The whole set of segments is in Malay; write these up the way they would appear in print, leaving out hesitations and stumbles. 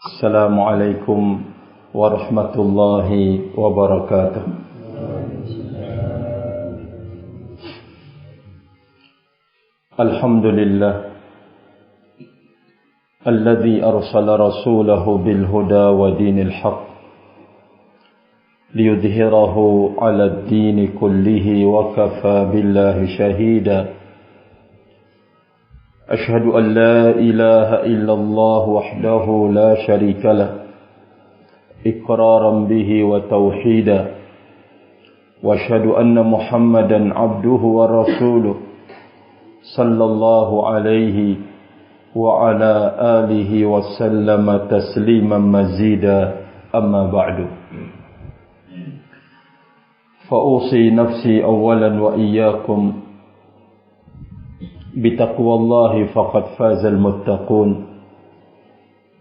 Assalamualaikum warahmatullahi wabarakatuh. Alhamdulillah alladzi arsala rasulahu bil huda wa dinil haqq liyudhhirahu 'ala ad-din kullihi wa kafa billahi shahida. أشهد أن لا إله إلا الله وحده لا شريك له إقرارا به وتوحيدا وأشهد أن محمدا عبده ورسوله صلى الله عليه وعلى آله وسلم تسليما مزيدا أما بعد فأوصي نفسي أولا وإياكم بتقوى الله فقد فاز المتقون.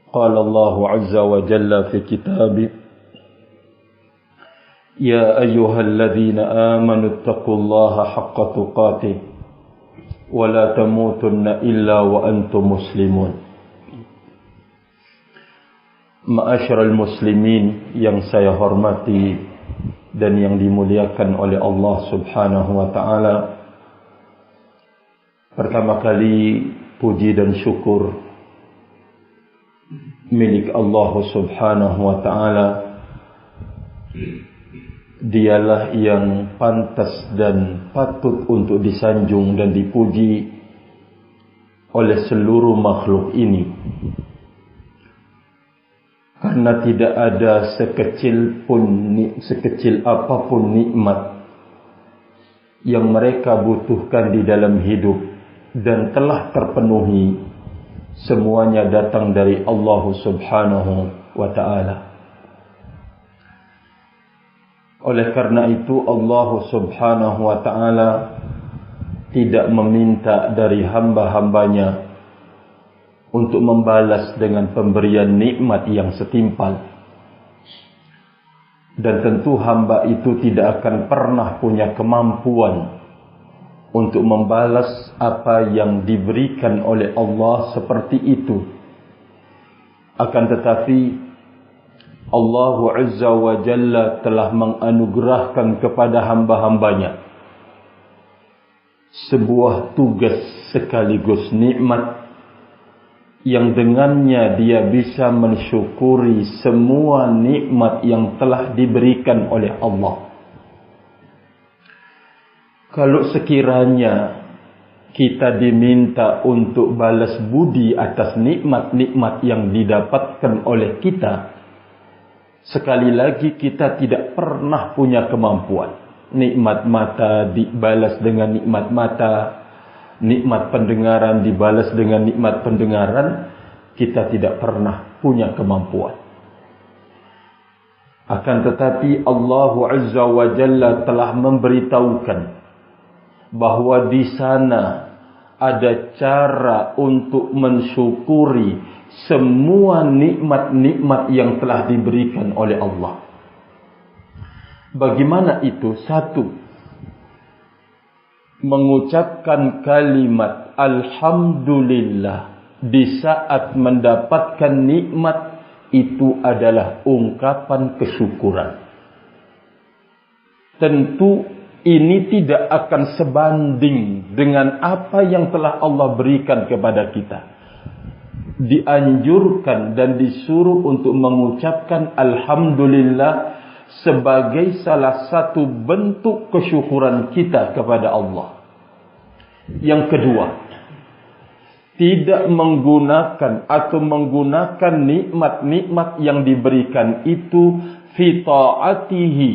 قال الله عز وجل في كتابه يا أيها الذين آمنوا اتقوا الله حق تقاته ولا تموتن إلا وأنتم مسلمون. Ma'asyiral muslimin yang saya hormati dan yang dimuliakan oleh Allah Subhanahu wa taala, pertama kali puji dan syukur milik Allah Subhanahu wa taala. Dialah yang pantas dan patut untuk disanjung dan dipuji oleh seluruh makhluk ini. Karena tidak ada sekecil apapun nikmat yang mereka butuhkan di dalam hidup dan telah terpenuhi, semuanya datang dari Allah Subhanahu wa ta'ala. Oleh karena itu Allah Subhanahu wa ta'ala tidak meminta dari hamba-hambanya untuk membalas dengan pemberian nikmat yang setimpal. Dan tentu hamba itu tidak akan pernah punya kemampuan untuk membalas apa yang diberikan oleh Allah seperti itu. Akan tetapi Allah Azza wa Jalla telah menganugerahkan kepada hamba-hambanya sebuah tugas sekaligus nikmat yang dengannya dia bisa mensyukuri semua nikmat yang telah diberikan oleh Allah. Kalau sekiranya kita diminta untuk balas budi atas nikmat-nikmat yang didapatkan oleh kita, sekali lagi kita tidak pernah punya kemampuan. Nikmat mata dibalas dengan nikmat mata, nikmat pendengaran dibalas dengan nikmat pendengaran, kita tidak pernah punya kemampuan. Akan tetapi Allah Azza wa Jalla telah memberitahukan bahwa di sana ada cara untuk mensyukuri semua nikmat-nikmat yang telah diberikan oleh Allah. Bagaimana itu? Satu, mengucapkan kalimat Alhamdulillah di saat mendapatkan nikmat itu adalah ungkapan kesyukuran. Tentu ini tidak akan sebanding dengan apa yang telah Allah berikan kepada kita. Dianjurkan dan disuruh untuk mengucapkan Alhamdulillah sebagai salah satu bentuk kesyukuran kita kepada Allah. Yang kedua, tidak menggunakan atau menggunakan nikmat-nikmat yang diberikan itu fi ta'atihi,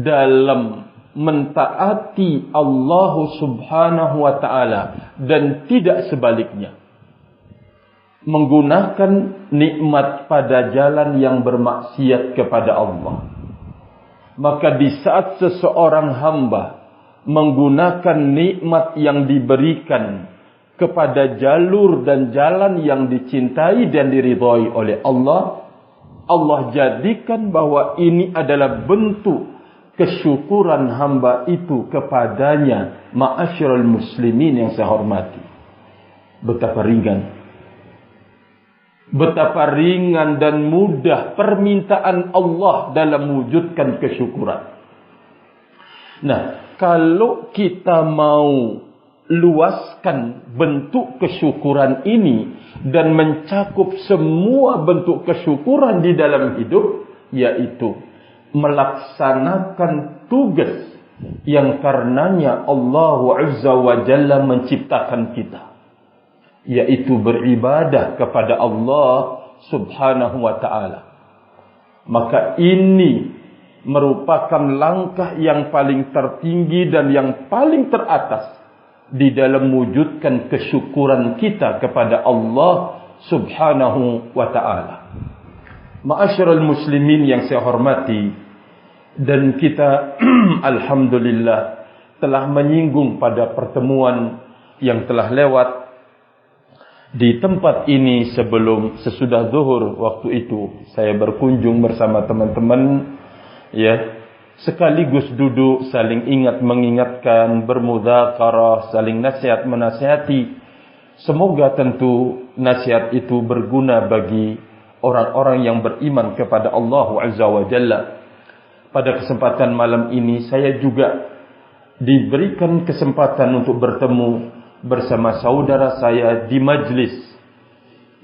dalam mentaati Allah Subhanahu wa ta'ala, dan tidak sebaliknya. Menggunakan nikmat pada jalan yang bermaksiat kepada Allah. Maka di saat seseorang hamba menggunakan nikmat yang diberikan kepada jalur dan jalan yang dicintai dan diridhai oleh Allah, Allah jadikan bahwa ini adalah bentuk kesyukuran hamba itu kepadanya. Ma'asyiral muslimin yang saya hormati, betapa ringan betapa ringan dan mudah permintaan Allah dalam mewujudkan kesyukuran. Nah, kalau kita mau luaskan bentuk kesyukuran ini dan mencakup semua bentuk kesyukuran di dalam hidup, yaitu melaksanakan tugas yang karenanya Allah Azza wa Jalla menciptakan kita, yaitu beribadah kepada Allah Subhanahu wa ta'ala. Maka ini merupakan langkah yang paling tertinggi dan yang paling teratas di dalam mewujudkan kesyukuran kita kepada Allah Subhanahu wa ta'ala. Ma'asyiral muslimin yang saya hormati, dan kita alhamdulillah telah menyinggung pada pertemuan yang telah lewat di tempat ini sesudah zuhur. Waktu itu saya berkunjung bersama teman-teman, ya, sekaligus duduk saling ingat mengingatkan, bermudzakarah, saling nasihat menasihati. Semoga tentu nasihat itu berguna bagi orang-orang yang beriman kepada Allah Azza wa Jalla. Pada kesempatan malam ini saya juga diberikan kesempatan untuk bertemu bersama saudara saya di majlis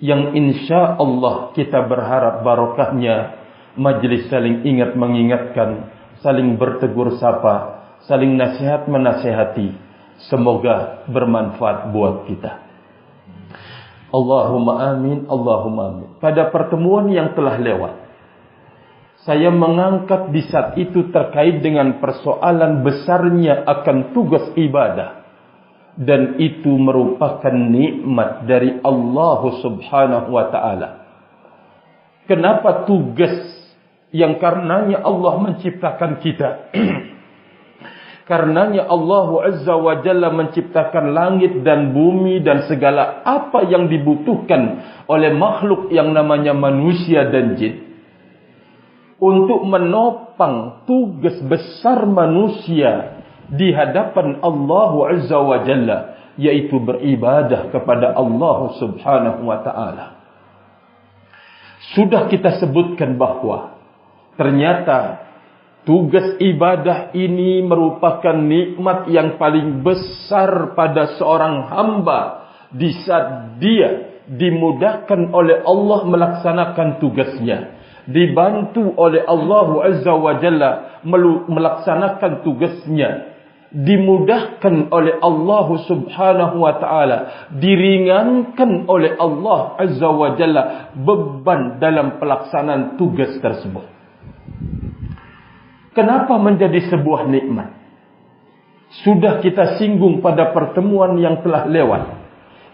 yang insya Allah kita berharap barokahnya majlis saling ingat mengingatkan, saling bertegur sapa, saling nasihat menasihati. Semoga bermanfaat buat kita. Allahumma amin, Allahumma amin. Pada pertemuan yang telah lewat, saya mengangkat di saat itu terkait dengan persoalan besarnya akan tugas ibadah. Dan itu merupakan nikmat dari Allah Subhanahu wa ta'ala. Kenapa tugas yang karenanya Allah menciptakan kita? Karenanya Allah Azza wa Jalla menciptakan langit dan bumi dan segala apa yang dibutuhkan oleh makhluk yang namanya manusia dan jin, untuk menopang tugas besar manusia di hadapan Allah Azza wa Jalla, yaitu beribadah kepada Allah Subhanahu wa ta'ala. Sudah kita sebutkan bahwa ternyata tugas ibadah ini merupakan nikmat yang paling besar pada seorang hamba di saat dia dimudahkan oleh Allah melaksanakan tugasnya, dibantu oleh Allah Azza wa Jalla melaksanakan tugasnya, dimudahkan oleh Allah Subhanahu wa ta'ala, diringankan oleh Allah Azza wa Jalla beban dalam pelaksanaan tugas tersebut. Kenapa menjadi sebuah nikmat? Sudah kita singgung pada pertemuan yang telah lewat.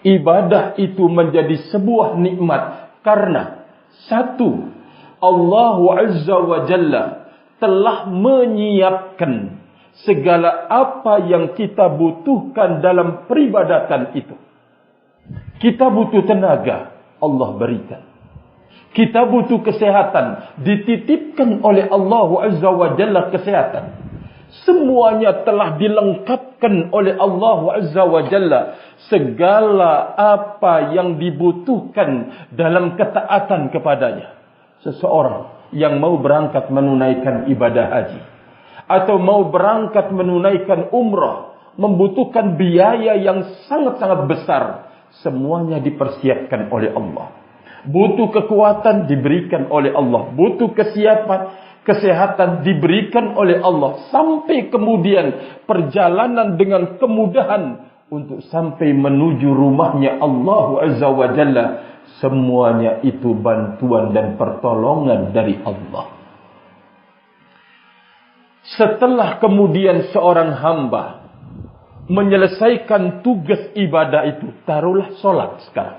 Ibadah itu menjadi sebuah nikmat karena satu, Allah Azza wa Jalla telah menyiapkan segala apa yang kita butuhkan dalam peribadatan itu. Kita butuh tenaga, Allah berikan. Kita butuh kesehatan, dititipkan oleh Allah Azza wa Jalla kesehatan. Semuanya telah dilengkapkan oleh Allah Azza wa Jalla. Segala apa yang dibutuhkan dalam ketaatan kepadanya. Seseorang yang mau berangkat menunaikan ibadah haji, atau mau berangkat menunaikan umrah, membutuhkan biaya yang sangat-sangat besar. Semuanya dipersiapkan oleh Allah. Butuh kekuatan diberikan oleh Allah. Butuh kesiapan, kesehatan diberikan oleh Allah. Sampai kemudian perjalanan dengan kemudahan untuk sampai menuju rumahnya Allah Azza wa Jalla. Semuanya itu bantuan dan pertolongan dari Allah. Setelah kemudian seorang hamba menyelesaikan tugas ibadah itu, taruhlah solat sekarang.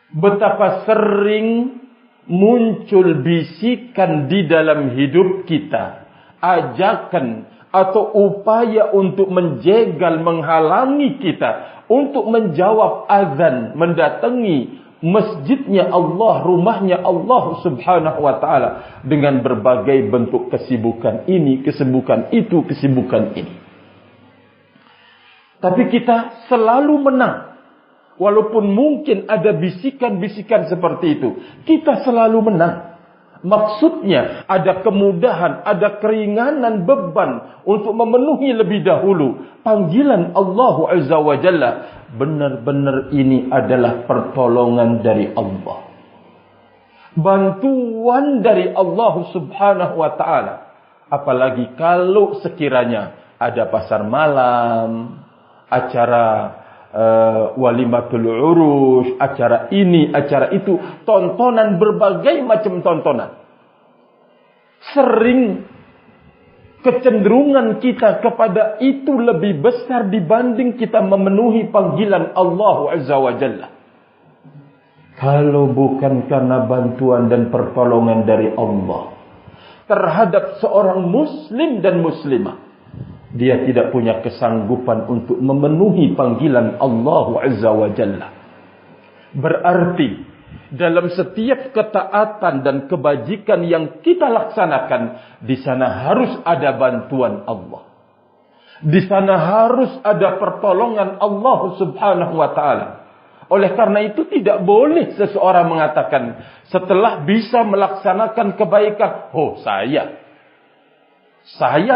Betapa sering muncul bisikan di dalam hidup kita, ajakan atau upaya untuk menjegal, menghalangi kita untuk menjawab azan, mendatangi masjidnya Allah, rumahnya Allah Subhanahu wa ta'ala, dengan berbagai bentuk kesibukan ini, kesibukan itu, kesibukan ini. Tapi kita selalu menang walaupun mungkin ada bisikan-bisikan seperti itu, kita selalu menang. Maksudnya ada kemudahan, ada keringanan beban untuk memenuhi lebih dahulu panggilan Allah Azza wa Jalla. Benar-benar ini adalah pertolongan dari Allah, bantuan dari Allah Subhanahu wa ta'ala. Apalagi kalau sekiranya ada pasar malam, acara walimatul urus, acara ini, acara itu, tontonan, berbagai macam tontonan. Sering kecenderungan kita kepada itu lebih besar dibanding kita memenuhi panggilan Allah Azza wa Jalla. Kalau bukan karena bantuan dan pertolongan dari Allah terhadap seorang muslim dan muslimah, dia tidak punya kesanggupan untuk memenuhi panggilan Allah Azza wa Jalla. Berarti dalam setiap ketaatan dan kebajikan yang kita laksanakan, di sana harus ada bantuan Allah. Di sana harus ada pertolongan Allah Subhanahu wa ta'ala. Oleh karena itu tidak boleh seseorang mengatakan setelah bisa melaksanakan kebaikan, oh saya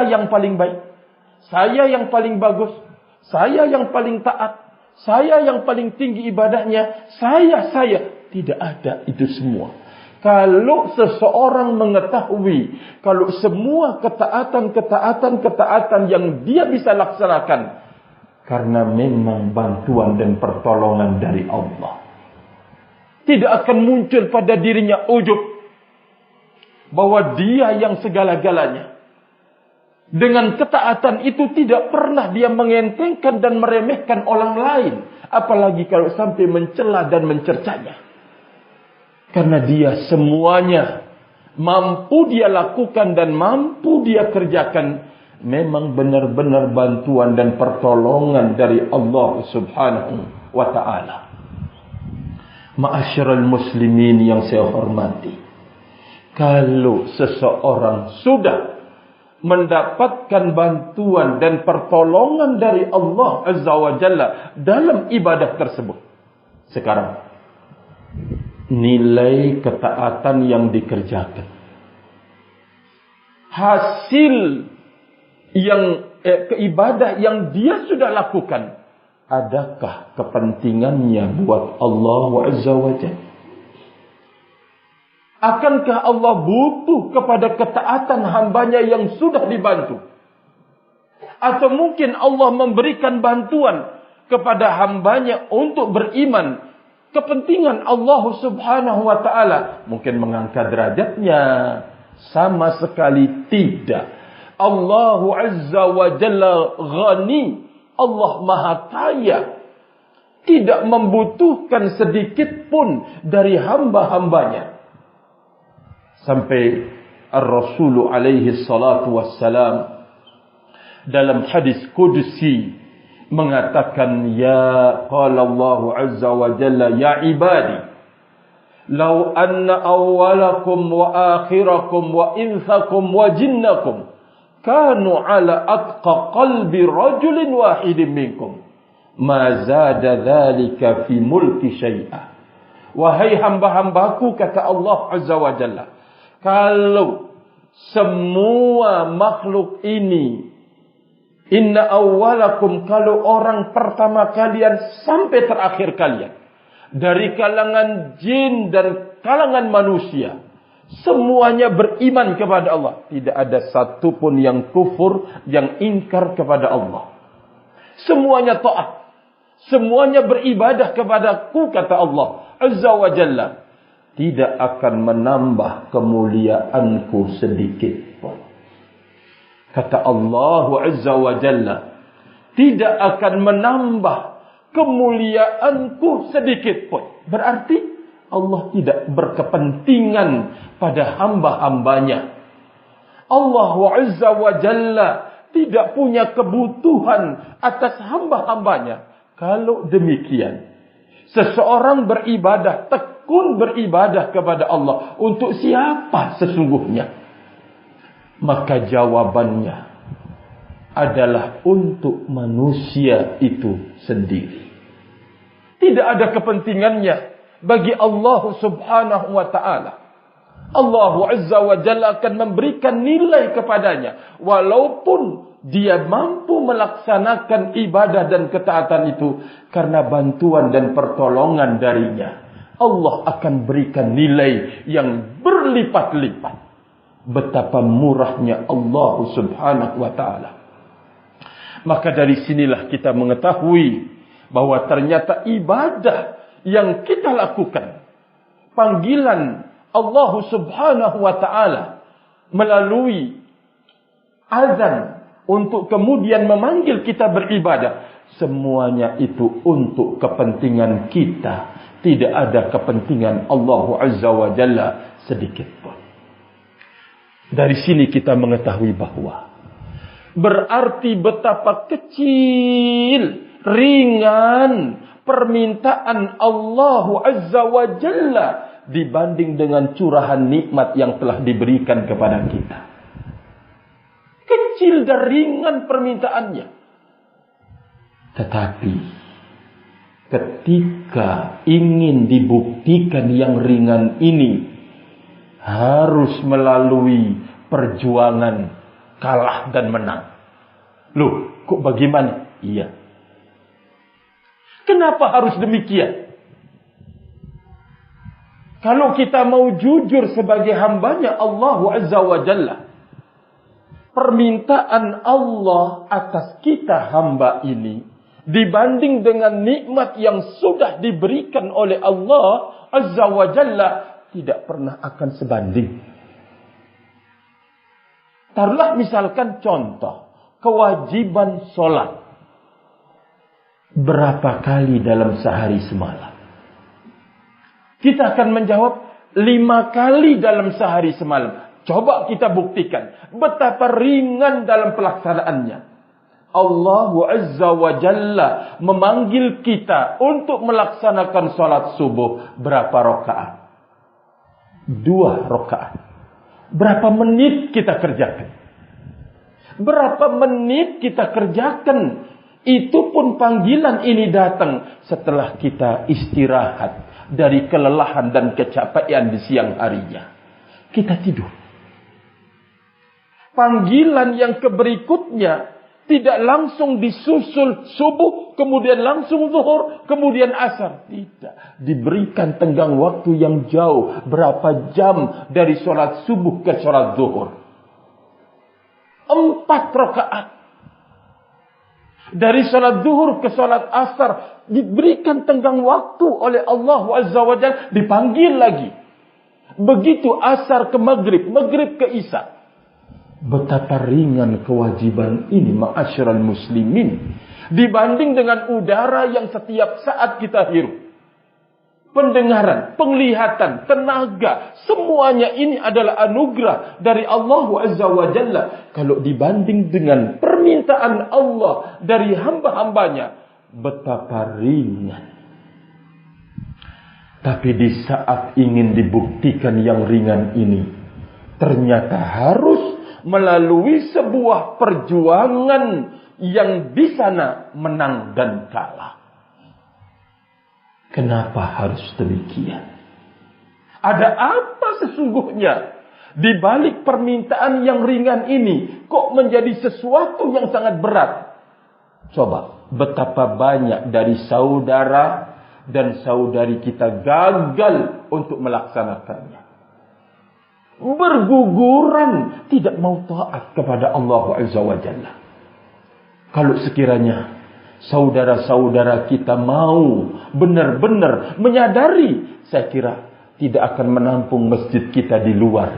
yang paling baik, saya yang paling bagus, saya yang paling taat, saya yang paling tinggi ibadahnya, saya. Tidak ada itu semua. Kalau seseorang mengetahui kalau semua ketaatan yang dia bisa laksanakan karena memang bantuan dan pertolongan dari Allah, tidak akan muncul pada dirinya ujub bahwa dia yang segala-galanya. Dengan ketaatan itu tidak pernah dia mengentengkan dan meremehkan orang lain, apalagi kalau sampai mencela dan mencercanya. Karena dia semuanya mampu dia lakukan dan mampu dia kerjakan, memang benar-benar bantuan dan pertolongan dari Allah Subhanahu wa ta'ala. Ma'asyiral muslimin yang saya hormati, kalau seseorang sudah mendapatkan bantuan dan pertolongan dari Allah Azza wa Jalla dalam ibadah tersebut, sekarang nilai ketaatan yang dikerjakan, hasil yang keibadah yang dia sudah lakukan, adakah kepentingannya buat Allah Azza wa Jalla? Akankah Allah butuh kepada ketaatan hambanya yang sudah dibantu? Atau mungkin Allah memberikan bantuan kepada hambanya untuk beriman, kepentingan Allah Subhanahu wa ta'ala mungkin mengangkat derajatnya? Sama sekali tidak. Allah Azza wa Jalla ghani, Allah Maha Kaya, tidak membutuhkan sedikit pun dari hamba-hambanya. Sampai Ar-Rasul alaihi salatu wassalam dalam hadis qudsi mengatakan, ya qala Allah Azza wa Jalla, ya ibadi, law anna awwalakum wa akhirakum wa insakum wa jinnakum kanu ala atqa qalbi rajulin wahidin minkum ma zada dhalika fi mulki syai'a. Wahai hamba-hambaku, kata Allah Azza wa Jalla, kalau semua makhluk ini, inna awwalakum, kalau orang pertama kalian sampai terakhir kalian, dari kalangan jin dan kalangan manusia, semuanya beriman kepada Allah, tidak ada satupun yang kufur, yang ingkar kepada Allah. Semuanya taat, semuanya beribadah kepadaku, kata Allah Azza wa Jalla, tidak akan menambah kemuliaanku sedikit pun. Kata Allah Azza wa Jalla, tidak akan menambah kemuliaanku sedikit pun. Berarti Allah tidak berkepentingan pada hamba-hambanya. Allah Azza wa Jalla tidak punya kebutuhan atas hamba-hambanya. Kalau demikian, seseorang beribadah, tekun beribadah kepada Allah, untuk siapa sesungguhnya? Maka jawabannya adalah untuk manusia itu sendiri. Tidak ada kepentingannya bagi Allah subhanahu wa ta'ala. Allah azza wa jalla akan memberikan nilai kepadanya. Walaupun dia mampu melaksanakan ibadah dan ketaatan itu karena bantuan dan pertolongan darinya. Allah akan berikan nilai yang berlipat-lipat. Betapa murahnya Allah subhanahu wa ta'ala. Maka dari sinilah kita mengetahui bahwa ternyata ibadah yang kita lakukan, panggilan Allah subhanahu wa ta'ala melalui azan untuk kemudian memanggil kita beribadah, semuanya itu untuk kepentingan kita. Tidak ada kepentingan Allah azza wa jalla sedikit pun. Dari sini kita mengetahui bahwa berarti betapa kecil, ringan permintaan Allah azza wa jalla dibanding dengan curahan nikmat yang telah diberikan kepada kita. Kecil dan ringan permintaannya. Tetapi ketika ingin dibuktikan yang ringan ini, harus melalui perjuangan kalah dan menang. Loh, kok bagaimana? Iya. Kenapa harus demikian? Kalau kita mau jujur sebagai hambanya Allah azza wa jalla, permintaan Allah atas kita hamba ini dibanding dengan nikmat yang sudah diberikan oleh Allah azza wa jalla tidak pernah akan sebanding. Taruhlah misalkan contoh kewajiban sholat. Berapa kali dalam sehari semalam? Kita akan menjawab 5 kali dalam sehari semalam. Coba kita buktikan betapa ringan dalam pelaksanaannya. Allah azza wa jalla memanggil kita untuk melaksanakan sholat subuh. Berapa rakaat? 2 rakaat. Berapa menit kita kerjakan? Berapa menit kita kerjakan? Itu pun panggilan ini datang setelah kita istirahat dari kelelahan dan kecapean di siang harinya. Kita tidur. Panggilan yang berikutnya tidak langsung disusul subuh, kemudian langsung zuhur, kemudian asar. Tidak. Diberikan tenggang waktu yang jauh. Berapa jam dari sholat subuh ke sholat zuhur? 4 rakaat. Dari sholat zuhur ke sholat asar. Diberikan tenggang waktu oleh Allah azza wa jalla. Dipanggil lagi. Begitu asar ke maghrib, maghrib ke isya. Betapa ringan kewajiban ini ma'asyiral muslimin dibanding dengan udara yang setiap saat kita hirup. Pendengaran, penglihatan, tenaga, semuanya ini adalah anugerah dari Allah azza wa jalla. Kalau dibanding dengan permintaan Allah dari hamba-hambanya, betapa ringan. Tapi di saat ingin dibuktikan yang ringan ini, ternyata harus melalui sebuah perjuangan yang di sana menang dan kalah. Kenapa harus demikian? Ada apa sesungguhnya di balik permintaan yang ringan ini kok menjadi sesuatu yang sangat berat? Coba, betapa banyak dari saudara dan saudari kita gagal untuk melaksanakannya. Berguguran tidak mau taat kepada Allah azza wa jalla. Kalau sekiranya saudara-saudara kita mau benar-benar menyadari, saya kira tidak akan menampung masjid kita di luar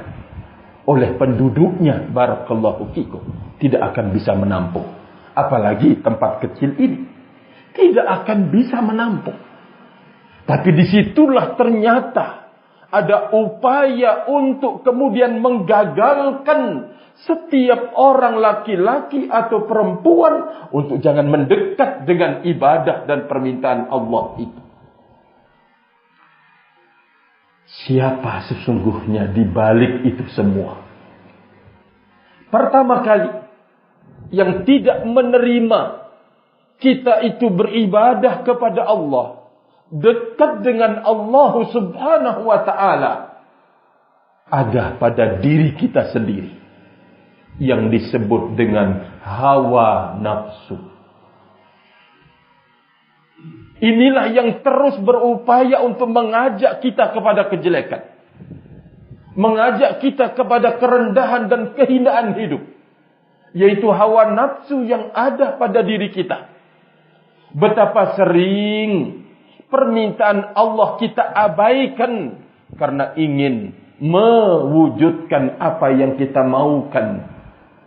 oleh penduduknya. Barakallahu fikum. Tidak akan bisa menampung. Apalagi tempat kecil ini tidak akan bisa menampung. Tapi disitulah ternyata ada upaya untuk kemudian menggagalkan setiap orang laki-laki atau perempuan untuk jangan mendekat dengan ibadah dan permintaan Allah itu. Siapa sesungguhnya di balik itu semua? Pertama kali yang tidak menerima kita itu beribadah kepada Allah dekat dengan Allah Subhanahu wa ta'ala, ada pada diri kita sendiri yang disebut dengan hawa nafsu. Inilah yang terus berupaya untuk mengajak kita kepada kejelekan, mengajak kita kepada kerendahan dan kehinaan hidup, yaitu hawa nafsu yang ada pada diri kita. Betapa sering permintaan Allah kita abaikan karena ingin mewujudkan apa yang kita maukan,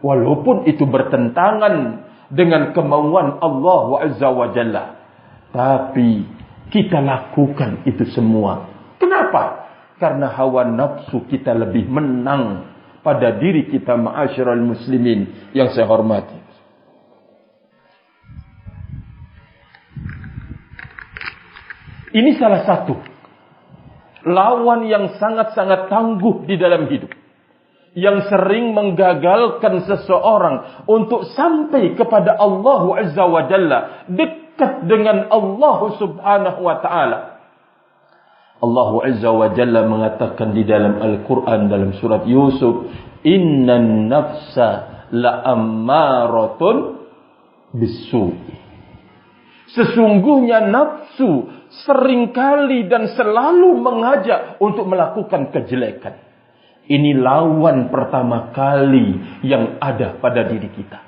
walaupun itu bertentangan dengan kemauan Allah Azza wa Jalla. Tapi kita lakukan itu semua. Kenapa? Karena hawa nafsu kita lebih menang pada diri kita, ma'asyiral muslimin yang saya hormati. Ini salah satu lawan yang sangat-sangat tangguh di dalam hidup, yang sering menggagalkan seseorang untuk sampai kepada Allah Azza wa Jalla, dekat dengan Allah Subhanahu wa ta'ala. Allah Azza wa Jalla mengatakan di dalam Al-Quran, dalam surat Yusuf, innan nafsa la'ammaratun bis-su'i. Sesungguhnya nafsu seringkali dan selalu mengajak untuk melakukan kejelekan. Ini lawan pertama kali yang ada pada diri kita.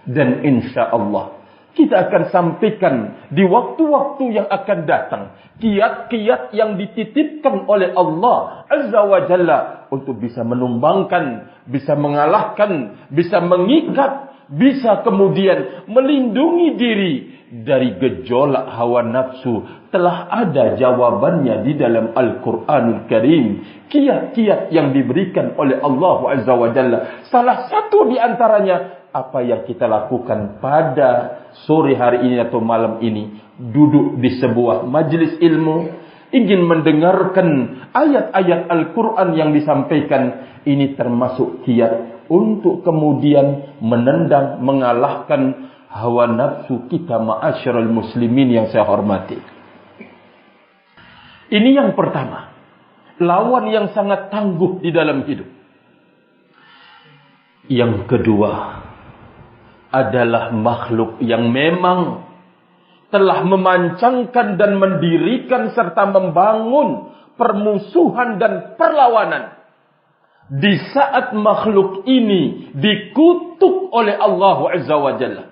Dan insya Allah kita akan sampaikan di waktu-waktu yang akan datang kiat-kiat yang dititipkan oleh Allah Azza wa Jalla untuk bisa menumbangkan, bisa mengalahkan, bisa mengikat, bisa kemudian melindungi diri dari gejolak hawa nafsu. Telah ada jawabannya di dalam Al-Quranul Karim. Kiat-kiat yang diberikan oleh Allah Azza wa Jalla. Salah satu di antaranya apa yang kita lakukan pada sore hari ini atau malam ini, duduk di sebuah majlis ilmu, ingin mendengarkan ayat-ayat Al-Quran yang disampaikan. Ini termasuk kiat untuk kemudian menendang, mengalahkan hawa nafsu kita, ma'asyiral muslimin yang saya hormati. Ini yang pertama, lawan yang sangat tangguh di dalam hidup. Yang kedua adalah makhluk yang memang telah memancangkan dan mendirikan serta membangun permusuhan dan perlawanan. Di saat makhluk ini dikutuk oleh Allah Azza wa Jalla,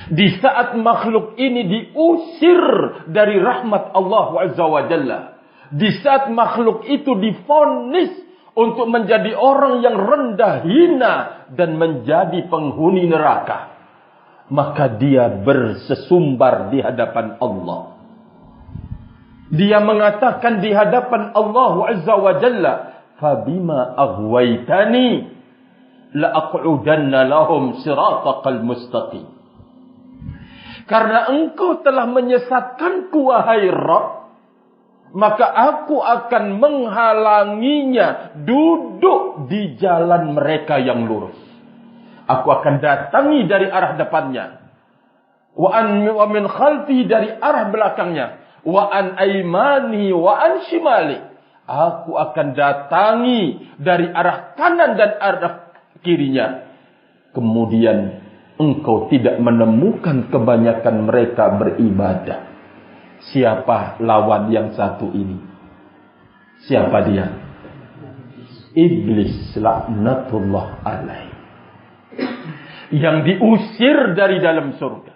di saat makhluk ini diusir dari rahmat Allah Azza wa Jalla, di saat makhluk itu divonis untuk menjadi orang yang rendah, hina, dan menjadi penghuni neraka, maka dia bersesumbar di hadapan Allah. Dia mengatakan di hadapan Allah Azza wa Jalla, fabima aghwaytani la'aq'udanna lahum siratal mustaqim. Karena engkau telah menyesatkanku, wahai Rabb, maka aku akan menghalanginya duduk di jalan mereka yang lurus. Aku akan datangi dari arah depannya, wa min khalfi, dari arah belakangnya, wa an aimani wa an shimali. Aku akan datangi dari arah kanan dan arah kirinya. Kemudian engkau tidak menemukan kebanyakan mereka beribadah. Siapa lawan yang satu ini? Siapa dia? Iblis laknatullah alaih, yang diusir dari dalam surga,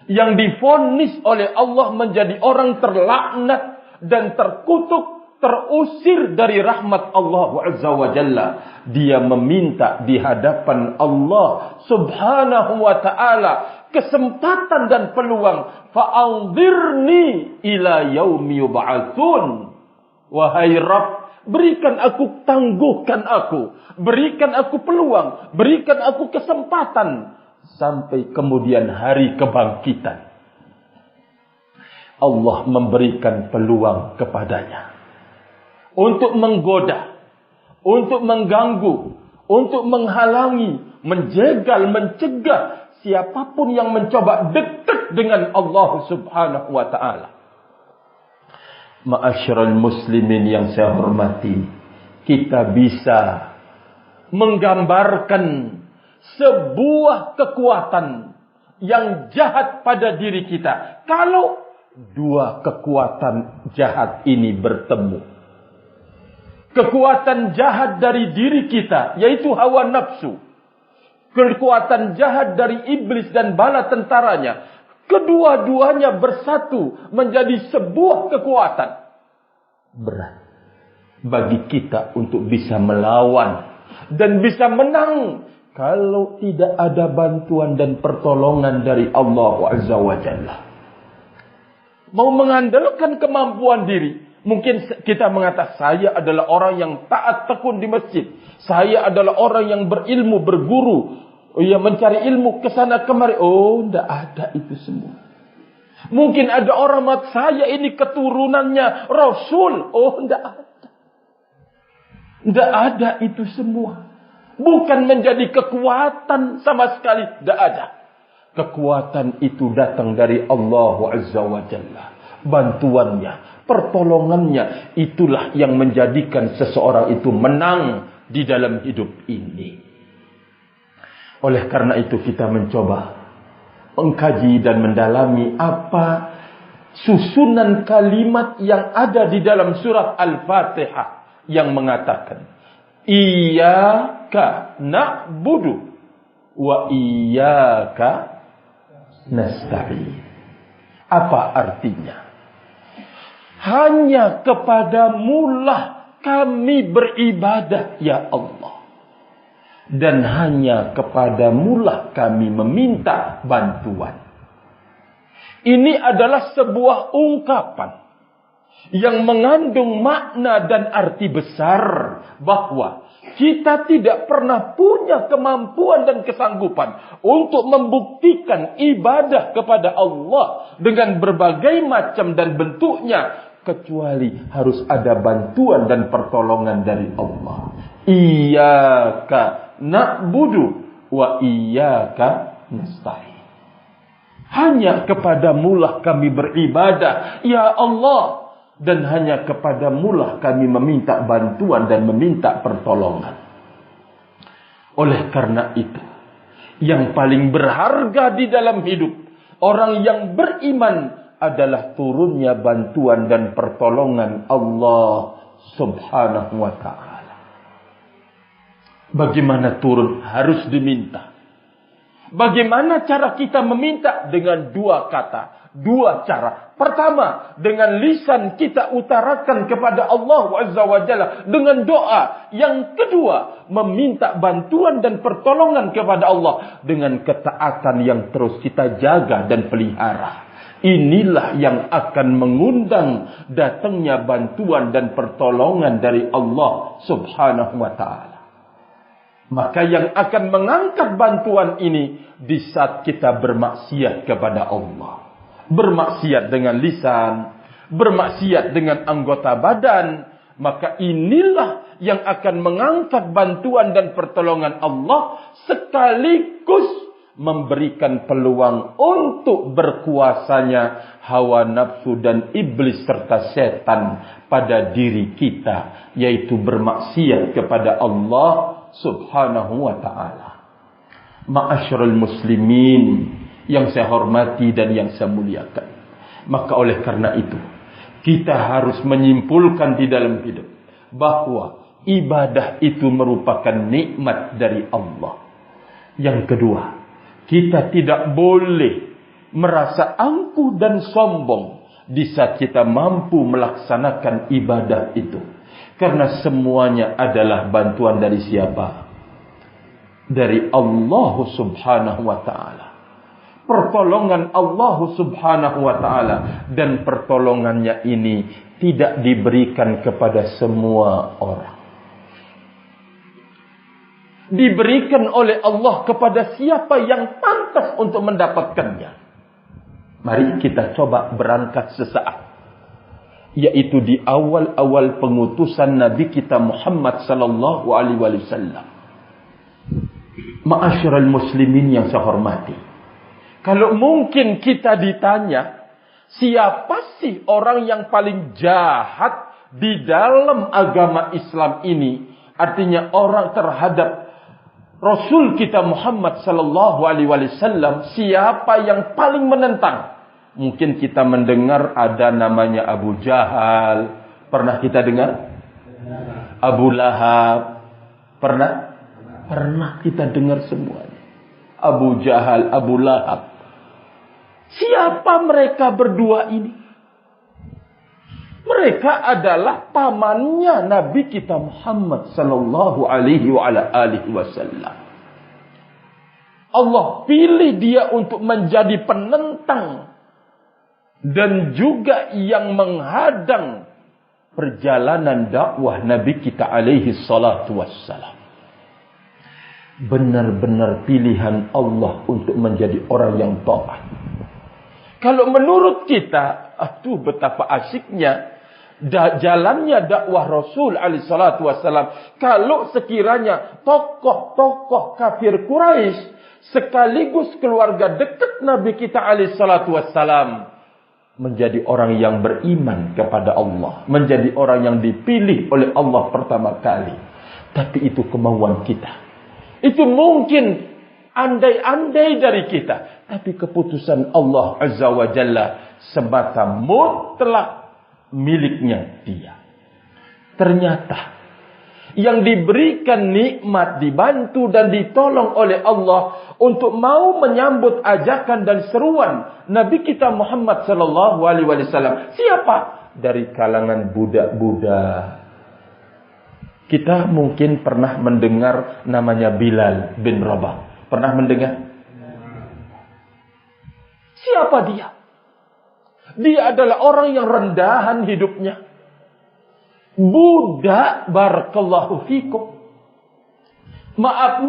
yang divonis oleh Allah menjadi orang terlaknat dan terkutuk, terusir dari rahmat Allah Azza wa Jalla. Dia meminta di hadapan Allah Subhanahu wa ta'ala kesempatan dan peluang. Fa'anzirni ila yaumi yub'atsun. Wahai Rabb, berikan aku, tangguhkan aku, berikan aku peluang, berikan aku kesempatan sampai kemudian hari kebangkitan. Allah memberikan peluang kepadanya untuk menggoda, untuk mengganggu, untuk menghalangi, menjegal, mencegah siapapun yang mencoba dekat dengan Allah Subhanahu wa ta'ala. Ma'asyiral muslimin yang saya hormati, kita bisa menggambarkan sebuah kekuatan yang jahat pada diri kita kalau dua kekuatan jahat ini bertemu. Kekuatan jahat dari diri kita, yaitu hawa nafsu. Kekuatan jahat dari iblis dan bala tentaranya. Kedua-duanya bersatu menjadi sebuah kekuatan. Berat bagi kita untuk bisa melawan dan bisa menang kalau tidak ada bantuan dan pertolongan dari Allah Azza wa Jalla. Mau mengandalkan kemampuan diri, mungkin kita mengatakan saya adalah orang yang taat tekun di masjid, saya adalah orang yang berilmu, berguru, mencari ilmu ke sana kemari. Oh, tidak ada itu semua. Mungkin ada orang mengatakan saya ini keturunannya Rasul. Oh, tidak ada. Tidak ada itu semua. Bukan menjadi kekuatan sama sekali. Tidak ada. Kekuatan itu datang dari Allah Azza wa Jalla. Bantuannya, pertolongannya, itulah yang menjadikan seseorang itu menang di dalam hidup ini. Oleh karena itu kita mencoba mengkaji dan mendalami apa susunan kalimat yang ada di dalam surat Al-Fatihah yang mengatakan Iyyaka na'budu wa iyyaka nasta'in. Apa artinya? Hanya kepadamulah kami beribadah ya Allah. Dan hanya kepadamulah kami meminta bantuan. Ini adalah sebuah ungkapan yang mengandung makna dan arti besar bahwa kita tidak pernah punya kemampuan dan kesanggupan untuk membuktikan ibadah kepada Allah dengan berbagai macam dan bentuknya kecuali harus ada bantuan dan pertolongan dari Allah. Iyyaka na'budu wa iyyaka nasta'in. Hanya kepadamulah kami beribadah ya Allah, dan hanya kepadamulah kami meminta bantuan dan meminta pertolongan. Oleh karena itu, yang paling berharga di dalam hidup orang yang beriman adalah turunnya bantuan dan pertolongan Allah Subhanahu wa ta'ala. Bagaimana turun? Harus diminta. Bagaimana cara kita meminta? Dengan dua kata, dua cara. Pertama, dengan lisan kita utarakan kepada Allah Azza wa Jalla dengan doa. Yang kedua, meminta bantuan dan pertolongan kepada Allah dengan ketaatan yang terus kita jaga dan pelihara. Inilah yang akan mengundang datangnya bantuan dan pertolongan dari Allah Subhanahu wa ta'ala. Maka yang akan mengangkat bantuan ini di saat kita bermaksiat kepada Allah. Bermaksiat dengan lisan, bermaksiat dengan anggota badan. Maka inilah yang akan mengangkat bantuan dan pertolongan Allah sekaligus memberikan peluang untuk berkuasanya hawa nafsu dan iblis serta setan pada diri kita, yaitu bermaksiat kepada Allah Subhanahu wa ta'ala. Ma'asyiral muslimin yang saya hormati dan yang saya muliakan. Maka oleh karena itu kita harus menyimpulkan di dalam hidup bahwa ibadah itu merupakan nikmat dari Allah. Yang kedua, kita tidak boleh merasa angkuh dan sombong di saat kita mampu melaksanakan ibadah itu. Karena semuanya adalah bantuan dari siapa? Dari Allah Subhanahu wa ta'ala. Pertolongan Allah Subhanahu wa ta'ala. Dan pertolongannya ini tidak diberikan kepada semua orang. Diberikan oleh Allah kepada siapa yang pantas untuk mendapatkannya. Mari kita coba berangkat sesaat. Yaitu di awal-awal pengutusan Nabi kita Muhammad sallallahu alaihi wasallam. Ma'asyiral muslimin yang saya hormati. Kalau mungkin kita ditanya, Siapa sih orang yang paling jahat di dalam agama Islam ini? Artinya orang terhadap Rasul kita Muhammad sallallahu alaihi wasallam, siapa yang paling menentang? Mungkin kita mendengar ada namanya Abu Jahal. Pernah kita dengar? Abu Lahab. Pernah? Pernah kita dengar semuanya. Abu Jahal, Abu Lahab. Siapa mereka berdua ini? Mereka adalah pamannya Nabi kita Muhammad sallallahu alaihi wasallam. Allah pilih dia untuk menjadi penentang dan juga yang menghadang perjalanan dakwah Nabi kita alaihi salatu wassalam. Benar-benar pilihan Allah untuk menjadi orang yang taat. Kalau menurut kita, aduh betapa asyiknya jalannya dakwah Rasul alaihi salatu wassalam. Kalau sekiranya tokoh-tokoh kafir Quraisy sekaligus keluarga dekat Nabi kita alaihi salatu wassalam menjadi orang yang beriman kepada Allah, menjadi orang yang dipilih oleh Allah pertama kali. Tapi itu kemauan kita. Itu mungkin andai-andai dari kita. Tapi keputusan Allah Azza wa Jalla semata mutlak miliknya dia. Ternyata yang diberikan nikmat, dibantu dan ditolong oleh Allah untuk mau menyambut ajakan dan seruan Nabi kita Muhammad sallallahu alaihi wasallam. Siapa? Dari kalangan budak-budak. Kita mungkin pernah mendengar namanya Bilal bin Rabah. Pernah mendengar? Siapa dia? Dia adalah orang yang rendahan hidupnya. Budak, barakallahu fikum. Maaf.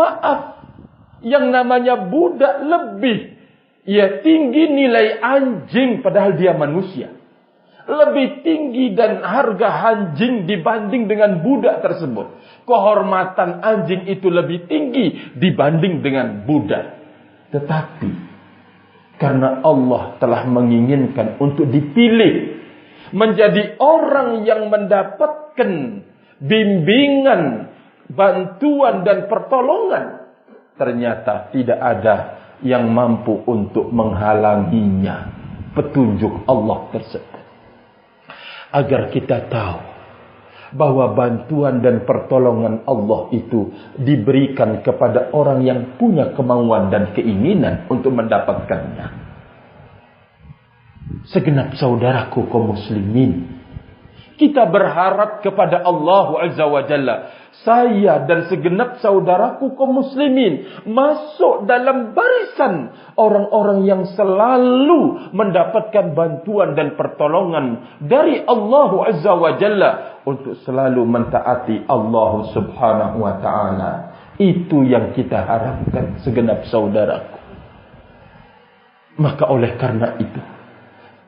Yang namanya budak lebih tinggi nilai anjing padahal dia manusia. Lebih tinggi dan harga anjing dibanding dengan budak tersebut. Kehormatan anjing itu lebih tinggi dibanding dengan budak. Tetapi karena Allah telah menginginkan untuk dipilih menjadi orang yang mendapatkan bimbingan, bantuan dan pertolongan, ternyata tidak ada yang mampu untuk menghalanginya petunjuk Allah tersebut. Agar kita tahu bahwa bantuan dan pertolongan Allah itu diberikan kepada orang yang punya kemauan dan keinginan untuk mendapatkannya. Segenap saudaraku kaum muslimin, kita berharap kepada Allah Azza wa Jalla, saya dan segenap saudaraku kaum muslimin masuk dalam barisan orang-orang yang selalu mendapatkan bantuan dan pertolongan dari Allah Azza wa Jalla untuk selalu mentaati Allah Subhanahu wa taala. Itu yang kita harapkan segenap saudaraku. Maka oleh karena itu,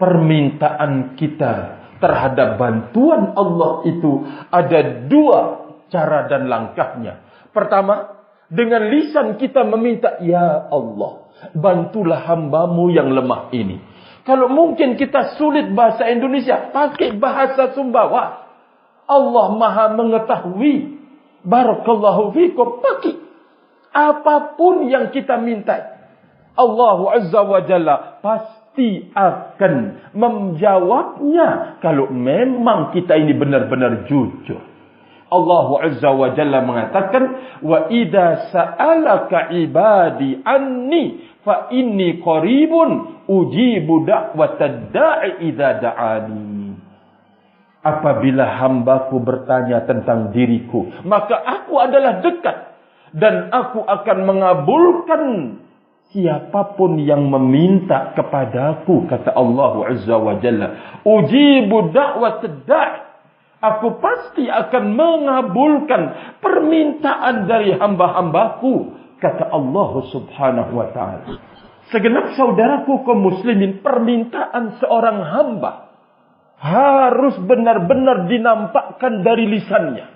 permintaan kita terhadap bantuan Allah itu ada dua cara dan langkahnya. Pertama, dengan lisan kita meminta, ya Allah, bantulah hambamu yang lemah ini. Kalau mungkin kita sulit bahasa Indonesia, pakai bahasa Sumbawa. Allah maha mengetahui. Barakallahu fikum, pakai. Apapun yang kita minta, Allah Azza wa Jalla pasti akan menjawabnya kalau memang kita ini benar-benar jujur. Allah Azza wa Jalla mengatakan, wa idza sa'alaka ibadi anni fa inni qaribun ujibu da'watad da'i idza da'ani. Apabila hambaku bertanya tentang diriku, maka aku adalah dekat dan aku akan mengabulkan siapapun yang meminta kepadaku, kata Allah Azza wa Jalla. Ujibu da'watad da'i. Aku pasti akan mengabulkan permintaan dari hamba-hambaku, kata Allah Subhanahu wa taala. Segenap saudaraku kaum muslimin, permintaan seorang hamba harus benar-benar dinampakkan dari lisannya,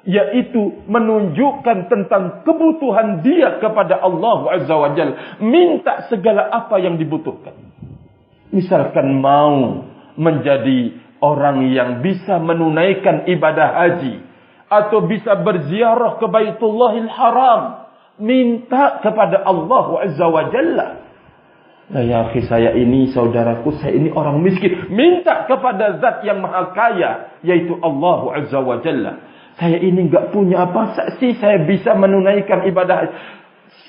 yaitu menunjukkan tentang kebutuhan dia kepada Allah Azza wa Jalla, minta segala apa yang dibutuhkan. Misalkan mau menjadi orang yang bisa menunaikan ibadah haji atau bisa berziarah ke Baitullahil Haram, minta kepada Allah Azza wa Jalla. Ya akhi, saya ini, saudaraku, saya ini orang miskin, minta kepada zat yang maha kaya, yaitu Allah Azza wa Jalla. Saya ini enggak punya apa sih saya bisa menunaikan ibadah haji.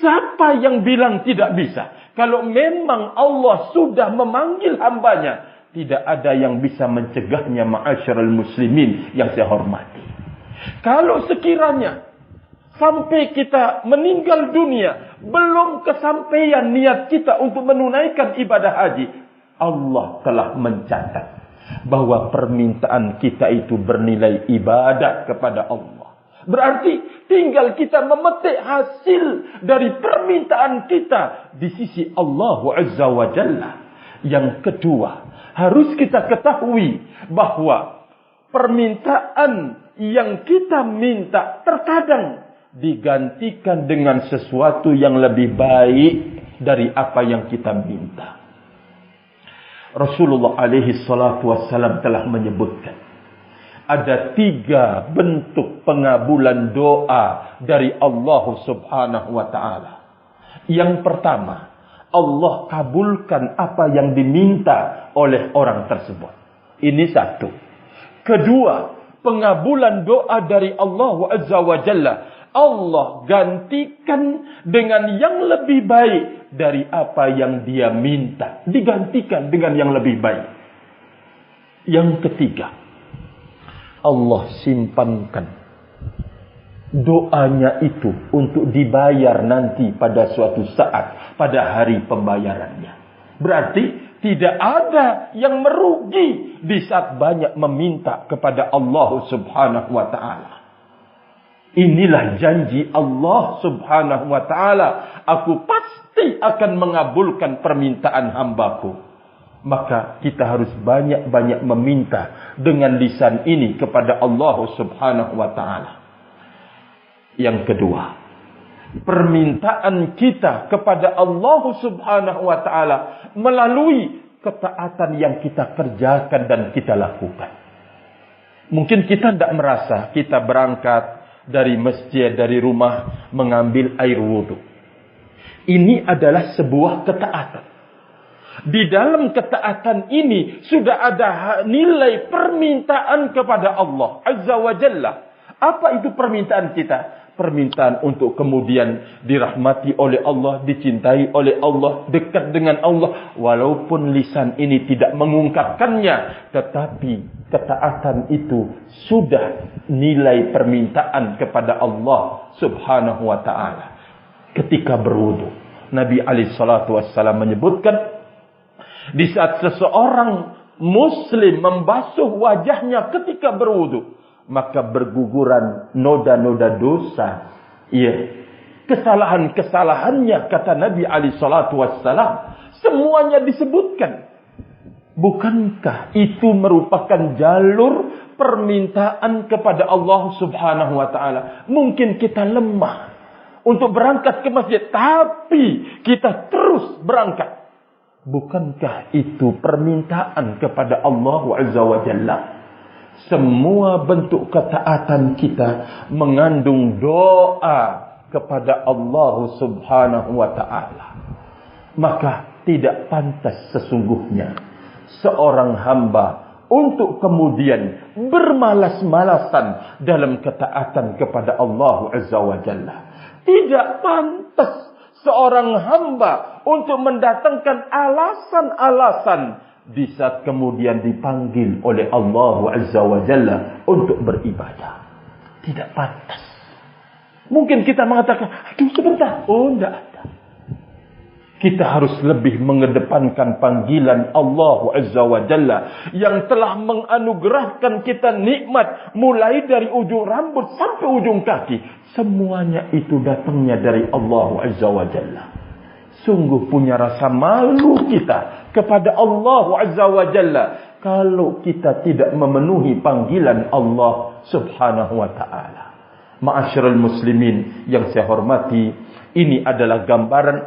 Siapa yang bilang tidak bisa? Kalau memang Allah sudah memanggil hambanya, tidak ada yang bisa mencegahnya, ma'asyiral muslimin yang saya hormati. Kalau sekiranya sampai kita meninggal dunia, belum kesampaian niat kita untuk menunaikan ibadah haji, Allah telah mencatat bahwa permintaan kita itu bernilai ibadah kepada Allah. Berarti tinggal kita memetik hasil dari permintaan kita di sisi Allah Azza wa Jalla. Yang kedua, harus kita ketahui bahwa permintaan yang kita minta terkadang digantikan dengan sesuatu yang lebih baik dari apa yang kita minta. Rasulullah alaihi salatu wassalam telah menyebutkan ada 3 bentuk pengabulan doa dari Allah subhanahu wa ta'ala. Yang pertama, Allah kabulkan apa yang diminta oleh orang tersebut. Ini satu. Kedua, pengabulan doa dari Allah Azza wa Jalla, Allah gantikan dengan yang lebih baik dari apa yang dia minta. Digantikan dengan yang lebih baik. Yang ketiga, Allah simpankan doanya itu untuk dibayar nanti pada suatu saat, pada hari pembayarannya. Berarti tidak ada yang merugi di saat banyak meminta kepada Allah subhanahu wa ta'ala. Inilah janji Allah subhanahu wa ta'ala. Aku pasti akan mengabulkan permintaan hambaku. Maka kita harus banyak-banyak meminta dengan lisan ini kepada Allah subhanahu wa ta'ala. Yang kedua, permintaan kita kepada Allah subhanahu wa ta'ala melalui ketaatan yang kita kerjakan dan kita lakukan. Mungkin kita tidak merasa kita berangkat dari masjid, dari rumah, mengambil air wudhu. Ini adalah sebuah ketaatan. Di dalam ketaatan ini sudah ada nilai permintaan kepada Allah Azza wa Jalla. Apa itu permintaan kita? Permintaan untuk kemudian dirahmati oleh Allah, dicintai oleh Allah, dekat dengan Allah. Walaupun lisan ini tidak mengungkapkannya, tetapi ketaatan itu sudah nilai permintaan kepada Allah subhanahu wa ta'ala. Ketika berwudu, Nabi SAW menyebutkan, di saat seseorang muslim membasuh wajahnya ketika berwudu, maka berguguran noda-noda dosa. Ya, kesalahan-kesalahannya, kata Nabi SAW, semuanya disebutkan. Bukankah itu merupakan jalur permintaan kepada Allah subhanahu wa ta'ala? Mungkin kita lemah untuk berangkat ke masjid, tapi kita terus berangkat. Bukankah itu permintaan kepada Allah Azza wa Jalla? Semua bentuk ketaatan kita mengandung doa kepada Allah subhanahu wa ta'ala. Maka tidak pantas sesungguhnya seorang hamba untuk kemudian bermalas-malasan dalam ketaatan kepada Allah Azza wa Jalla. Tidak pantas seorang hamba untuk mendatangkan alasan-alasan di saat kemudian dipanggil oleh Allah Azza wa Jalla untuk beribadah. Tidak pantas. Mungkin kita mengatakan, aduh sebentar. Oh, tidak ada. Kita harus lebih mengedepankan panggilan Allah Azza wa Jalla yang telah menganugerahkan kita nikmat mulai dari ujung rambut sampai ujung kaki. Semuanya itu datangnya dari Allah Azza wa Jalla. Sungguh punya rasa malu kita kepada Allah Azza wa Jalla kalau kita tidak memenuhi panggilan Allah subhanahu wa ta'ala. Ma'asyiral muslimin yang saya hormati, ini adalah gambaran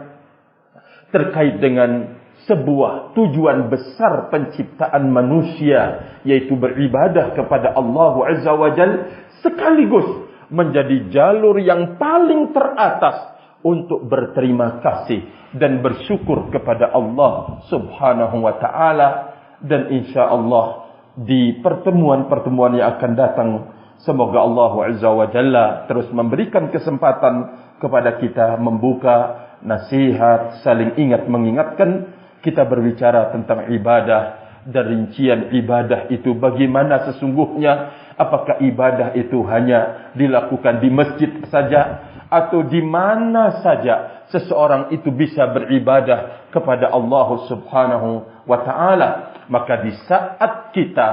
terkait dengan sebuah tujuan besar penciptaan manusia, yaitu beribadah kepada Allah Azza wa Jalla, sekaligus menjadi jalur yang paling teratas untuk berterima kasih dan bersyukur kepada Allah Subhanahu wa taala. Dan insya-Allah di pertemuan-pertemuan yang akan datang, semoga Allah Azza wa Jalla terus memberikan kesempatan kepada kita membuka nasihat, saling ingat mengingatkan. Kita berbicara tentang ibadah dan rincian ibadah itu bagaimana sesungguhnya. Apakah ibadah itu hanya dilakukan di masjid saja, atau di mana saja seseorang itu bisa beribadah kepada Allah Subhanahu wa taala. Maka di saat kita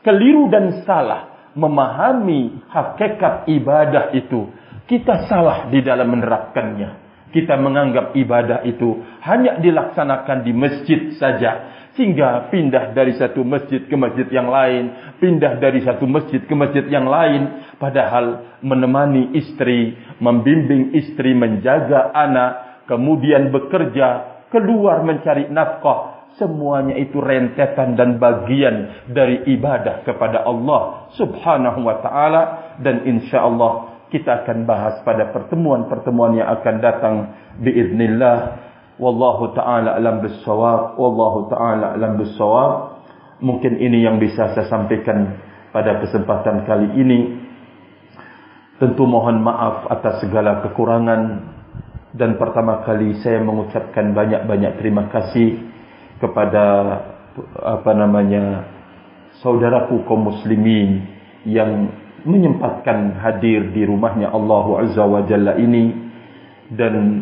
keliru dan salah memahami hakikat ibadah itu, kita salah di dalam menerapkannya. Kita menganggap ibadah itu hanya dilaksanakan di masjid saja, sehingga pindah dari satu masjid ke masjid yang lain, pindah dari satu masjid ke masjid yang lain. Padahal menemani istri, membimbing istri, menjaga anak, kemudian bekerja, keluar mencari nafkah, semuanya itu rentetan dan bagian dari ibadah kepada Allah Subhanahu wa taala. Dan insya-Allah kita akan bahas pada pertemuan-pertemuan yang akan datang biiznillah. Wallahu ta'ala alam bissawab. Wallahu ta'ala alam bissawab. Mungkin ini yang bisa saya sampaikan pada kesempatan kali ini. Tentu mohon maaf atas segala kekurangan. Dan pertama kali saya mengucapkan banyak-banyak terima kasih kepada saudaraku kaum muslimin yang menyempatkan hadir di rumahnya Allah Azza wa Jalla ini. Dan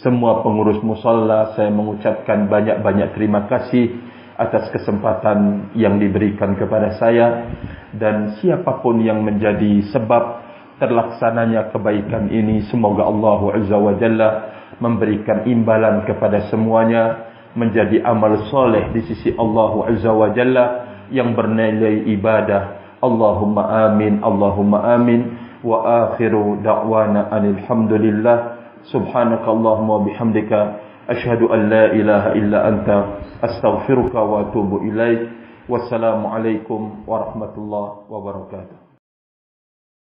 semua pengurus musalla, saya mengucapkan banyak-banyak terima kasih atas kesempatan yang diberikan kepada saya. Dan siapapun yang menjadi sebab terlaksananya kebaikan ini, semoga Allah Azza wa Jalla memberikan imbalan kepada semuanya, menjadi amal soleh di sisi Allah Azza wa Jalla yang bernilai ibadah. Allahumma amin, Allahumma amin. Wa akhiru da'wana anilhamdulillah. Subhanakallahumma wa bihamdika asyhadu an la ilaha illa anta astaghfiruka wa atubu ilaik. Wassalamualaikum warahmatullahi wabarakatuh.